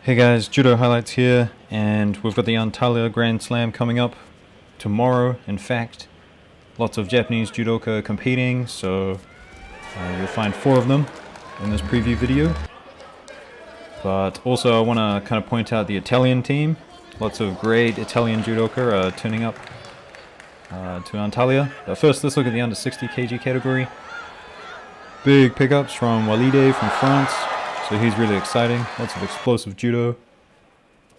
Hey guys, Judo highlights here, and we've got the Antayla Grand Slam coming up tomorrow. In fact, lots of Japanese judoka competing, so you'll find 4 of them in this preview video. But also I want to kind of point out the Italian team. Lots of great Italian judoka are turning up to Antayla. But first, let's look at the under 60 kg category. Big pickups from Walide from France. So he's really exciting, lots of explosive judo.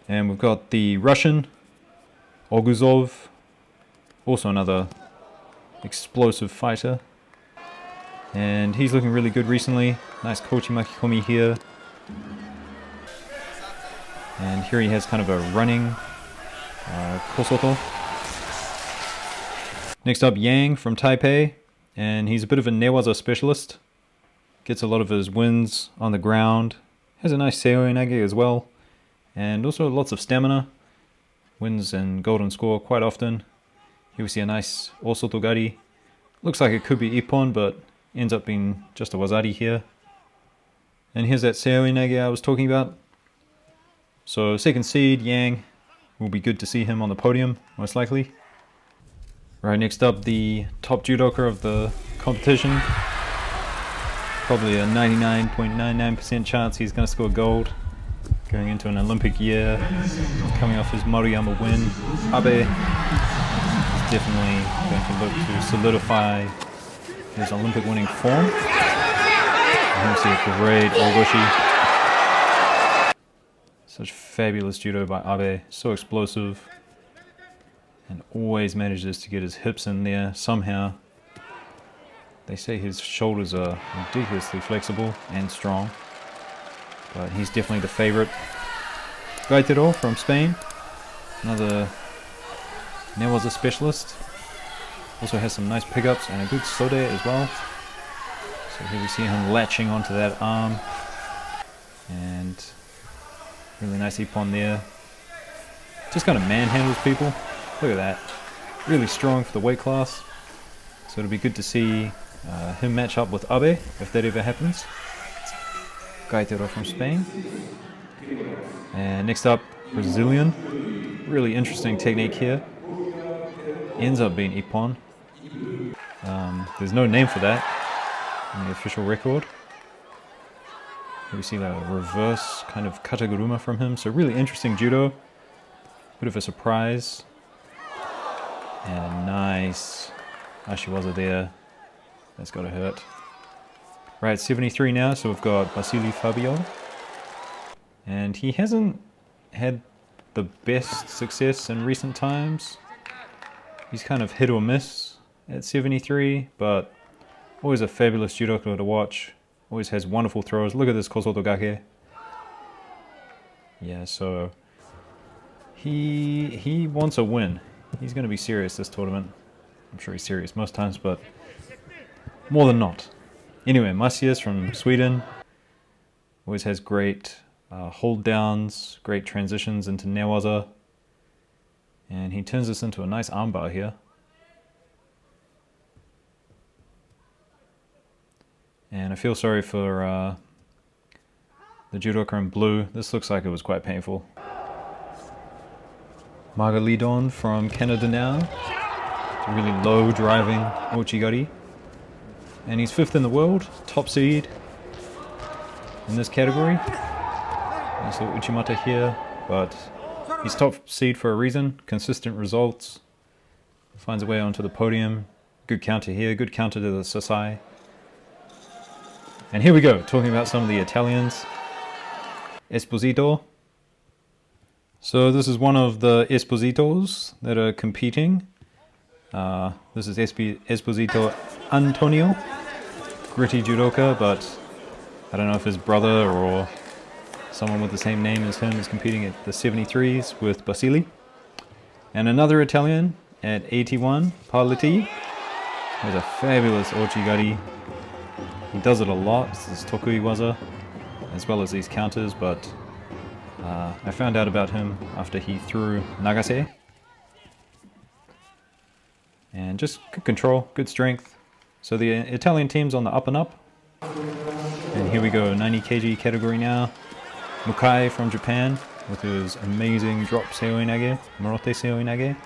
And we've got the Russian, Oguzov, also another explosive fighter. And he's looking really good recently. Nice kochi makikomi here. And here he has kind of a running kosoto. Next up, Yang from Taipei. And he's a bit of a newaza specialist. Gets a lot of his wins on the ground. Has a nice seoi nage as well. And also lots of stamina. Wins in golden score quite often. Here we see a nice osotogari. Looks like it could be Ippon, but ends up being just a wazari here. And here's that seoi nage I was talking about. So second seed, Yang. Will be good to see him on the podium, most likely. Right, next up, the top judoka of the competition. Probably a 99.99% chance he's going to score gold. Going into an Olympic year, coming off his Maruyama win. Abe is definitely going to look to solidify his Olympic winning form. And see a great Ogoshi. Such fabulous judo by Abe, so explosive. And always manages to get his hips in there somehow. They say his shoulders are ridiculously flexible and strong, but he's definitely the favorite. Gaitero from Spain, another newaza specialist. Also has some nice pickups and a good sode as well. So here we see him latching onto that arm, and really nice ippon there. Just kind of manhandles people. Look at that. Really strong for the weight class. So it'll be good to see him match up with Abe, if that ever happens. Gaitero from Spain. And next up, Brazilian. Really interesting technique here. Ends up being Ippon. There's no name for that in the official record. Here we see the reverse kind of kataguruma from him. So really interesting judo. Bit of a surprise. And nice ashiwaza there. That's got to hurt. Right, 73 now, so we've got Basili Fabio. And he hasn't had the best success in recent times. He's kind of hit or miss at 73, but always a fabulous judoka to watch. Always has wonderful throws. Look at this kosoto gake. Yeah, so he wants a win. He's going to be serious this tournament. I'm sure he's serious most times, but more than not. Anyway, Masias from Sweden. Always has great hold downs, great transitions into newaza. And he turns this into a nice armbar here. And I feel sorry for the judoka in blue. This looks like it was quite painful. Margalidon from Canada now. It's a really low driving Ochigari. And he's 5th in the world, top seed in this category. Nice little Uchimata here, but he's top seed for a reason. Consistent results. Finds a way onto the podium. Good counter here, good counter to the SHOHEI. And here we go, talking about some of the Italians. Esposito. So this is one of the Espositos that are competing. This is Esposito Antonio. Gritty judoka, but I don't know if his brother or someone with the same name as him is competing at the 73s with Basili. And another Italian at 81, Paolletti. Has a fabulous Ochigari. He does it a lot. This is Tokui waza, as well as these counters, but I found out about him after he threw Nagase. And just good control, good strength. So the Italian team's on the up and up. And here we go, 90 kg category now. Mukai from Japan with his amazing drop seoi nage, Morote seoi nage.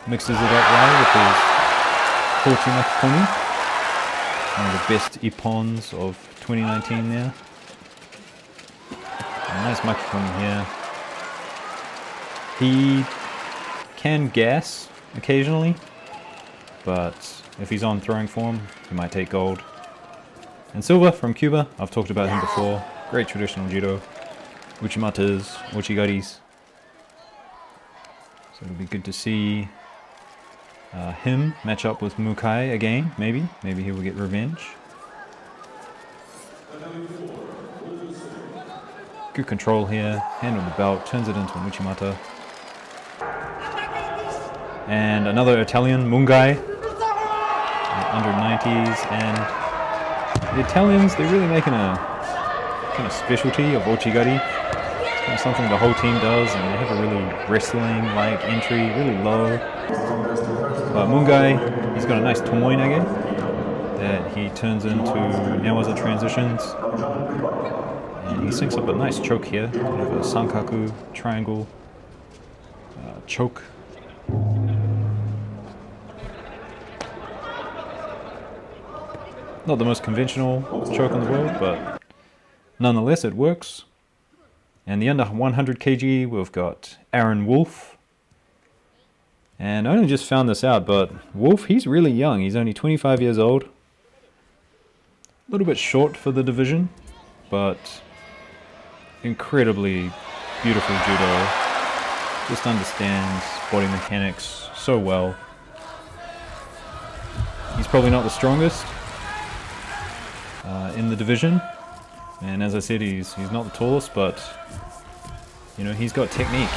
Mixes it up well with his Kochi Nakikoni. One of the best Ippons of 2019 there. A nice Makikoni here. He can gas occasionally, but if he's on throwing form, he might take gold. And Silva from Cuba, I've talked about him before. Great traditional judo. Uchimatas, Uchigaris. So it'll be good to see him match up with Mukai again, maybe. Maybe he will get revenge. Good control here, hand on the belt, turns it into an Uchimata. And another Italian, Mungai, under 90s, and the Italians, they're really making a kind of specialty of Ochigari. It's kind of something the whole team does, and they have a really wrestling-like entry, really low. But Mungai, he's got a nice tomoe nage that he turns into newaza transitions. And he syncs up a nice choke here, kind of a sankaku triangle choke. Not the most conventional choke in the world, but nonetheless it works. And the under 100 kg, we've got Aaron Wolf. And I only just found this out, but Wolf, he's really young. He's only 25 years old. A little bit short for the division, but incredibly beautiful judo. Just understands body mechanics so well. He's probably not the strongest in the division, and as I said, he's not the tallest, but you know, he's got technique.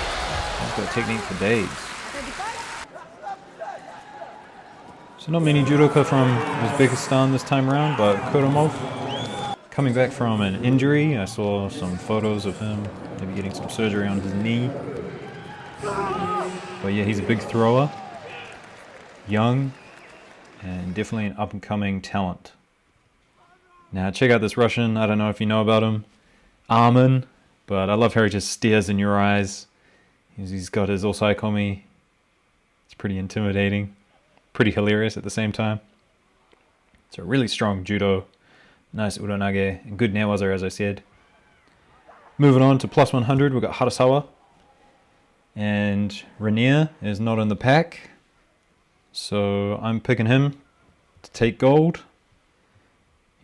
He's got technique for days. So not many judoka from Uzbekistan this time around, but Kurumov coming back from an injury. I saw some photos of him maybe getting some surgery on his knee. But yeah, he's a big thrower, young, and definitely an up-and-coming talent. Now check out this Russian. I don't know if you know about him, Armin, but I love how he just stares in your eyes. He's got his osaikomi. It's pretty intimidating, pretty hilarious at the same time. So really strong judo, nice uranage, and good newaza, as I said. Moving on to plus 100, we've got Harasawa. And Rainier is not in the pack, so I'm picking him to take gold.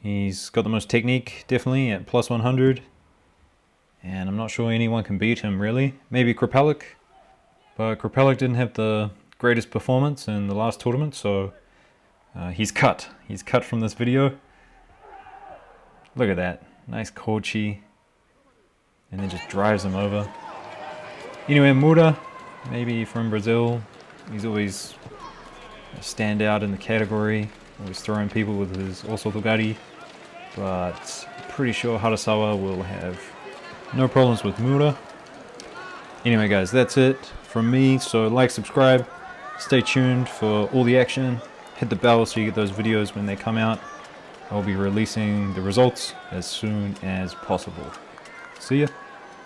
He's got the most technique, definitely, at plus 100. And I'm not sure anyone can beat him, really. Maybe Kripalik, but Kripalik didn't have the greatest performance in the last tournament, so he's cut. He's cut from this video. Look at that. Nice kochi. And then just drives him over. Anyway, Mura, maybe from Brazil. He's always a standout in the category. Always throwing people with his osotogari. But pretty sure Harasawa will have no problems with Mura. Anyway guys, that's it from me. So like, subscribe, stay tuned for all the action. Hit the bell so you get those videos when they come out. I'll be releasing the results as soon as possible. See ya.